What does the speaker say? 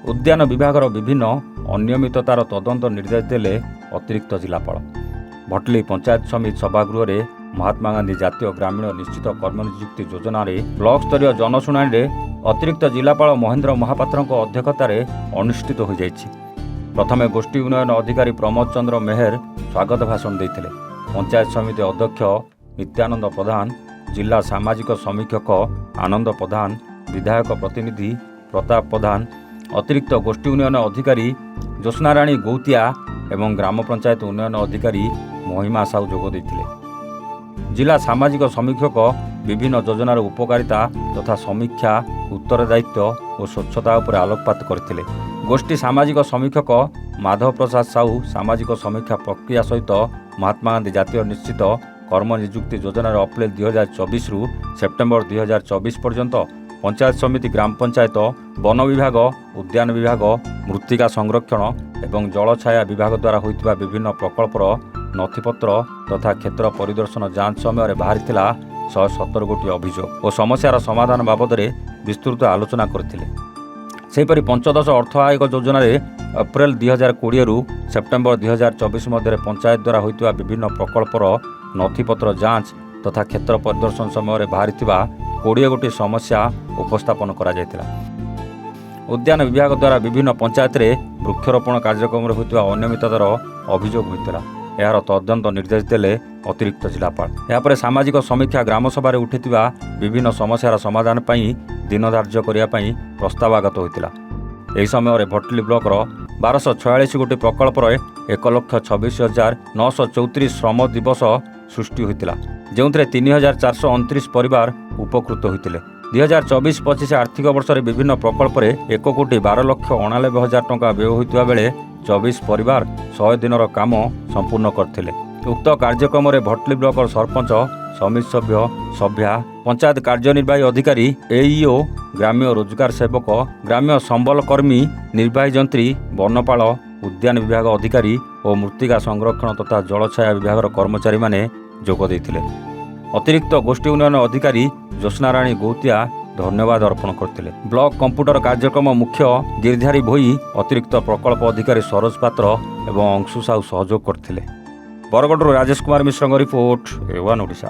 उद्यान विभागर विभिन्न अनियमिततार तदंत निर्देश देले अतिरिक्त जिलापाल। भटली पंचायत समिति सभागृह में महात्मा गांधी जातीय ग्रामीण निश्चित कर्मनियुक्ति योजना ब्लॉक स्तरीय जनशुणाणी अतिरिक्त जिलापाल महेन्द्र महापात्र अध्यक्षतार अनुष्ठित हो जाइछि। प्रथमे गोष्ठी उन्नयन अधिकारी प्रमोद चंद्र मेहर स्वागत भाषण देते। पंचायत समिति अध्यक्ष नित्यानंद प्रधान, जिला सामाजिक समीक्षक आनंद प्रधान, विधायक प्रतिनिधि प्रताप प्रधान, अतिरिक्त गोष्ठी उन्नयन अधिकारी ज्योत्स्नाराणी गौतिया एवं ग्राम पंचायत उन्नयन अधिकारी महिमा साहू जोग देते। जिला सामाजिक समीक्षक विभिन्न योजनार उपकारिता तथा समीक्षा, उत्तरदायित्व और स्वच्छता उपर आलोकपात करथिले। गोष्ठी सामाजिक समीक्षक माधव प्रसाद साहू सामाजिक समीक्षा प्रक्रिया सहित महात्मा गांधी जातीय निश्चित कर्म नियुक्ति योजनार अप्रैल 2024 रु सेप्टेम्बर 2024 पर्यंत पंचायत समिति, ग्राम पंचायत, वन विभाग, उद्यान विभाग, मृत्तिका संरक्षण एवं जलछाया विभाग द्वारा होइतिबा विभिन्न प्रकल्पर नथिपत्र तथा क्षेत्र परिदर्शन जांच समय बाहरी 117 गोटी अभियोग और समस्यार समाधान बाबद विस्तृत आलोचना करथिले। सेहीपरि पंचदश अर्थ आयोग योजना अप्रैल 2020 रु सेप्टेम्बर 2024 मध्य पंचायत द्वारा होइतिबा विभिन्न प्रकल्पर नथिपत्र जांच तथा क्षेत्र परिदर्शन समय बाहरी 20 गोटी समस्या उपस्थापन करा जायतिला। उद्यान विभाग द्वारा विभिन्न पंचायत में वृक्षरोपण कार्यक्रम होइतिबा अनियमिततार अभियोग होइतिला। यार तदंत निर्देश देले अतिरिक्त जिलापाल। यापर सामाजिक समीक्षा ग्राम सभा उठिथिबा विभिन्न समस्यार समाधान पई दिन धार्य करिया पई प्रस्ताव आगत होइतिला। एही समय भटली ब्लॉकर 1246 गोटी प्रकल्पर 1,26,934 श्रम दिवस सृष्टि होइतिला, जोंथरे 3,429 परिवार उपकृत होइतिले। 2024-25 आर्थिक वर्ष में विभिन्न प्रकल्प 1,12,99,000 टंका व्यय होइतिबा बेले 24 परिवार 100 दिनर काम संपूर्ण करथिले। उक्त कार्यक्रम में भटली ब्लॉकर सरपंच, समिति सभ्य, सभ्या, पंचायत कार्यनिर्वाही अधिकारी, एईओ, ग्राम्य रोजगार सेवक, ग्राम्य संबल कर्मी, निर्वाही जंत्री, वनपाल, उद्यान विभाग अधिकारी और मृत्तिका संरक्षण तथा जलछाया विभाग कर्मचारी माने जोग देथिले। अतिरिक्त गोष्ठी उन्नयन अधिकारी ज्योत्स्नाराणी गौतिया धन्यवाद अर्पण करथिले। ब्लॉक कंप्यूटर कार्यक्रम मुख्य गिरिधारी भोई, अतिरिक्त प्रकल्प अधिकारी सरोज पात्र एवं अंशु साहू सहयोग करथिले। Bargarh Rajesh Kumar Mishra report, A1 Odisha.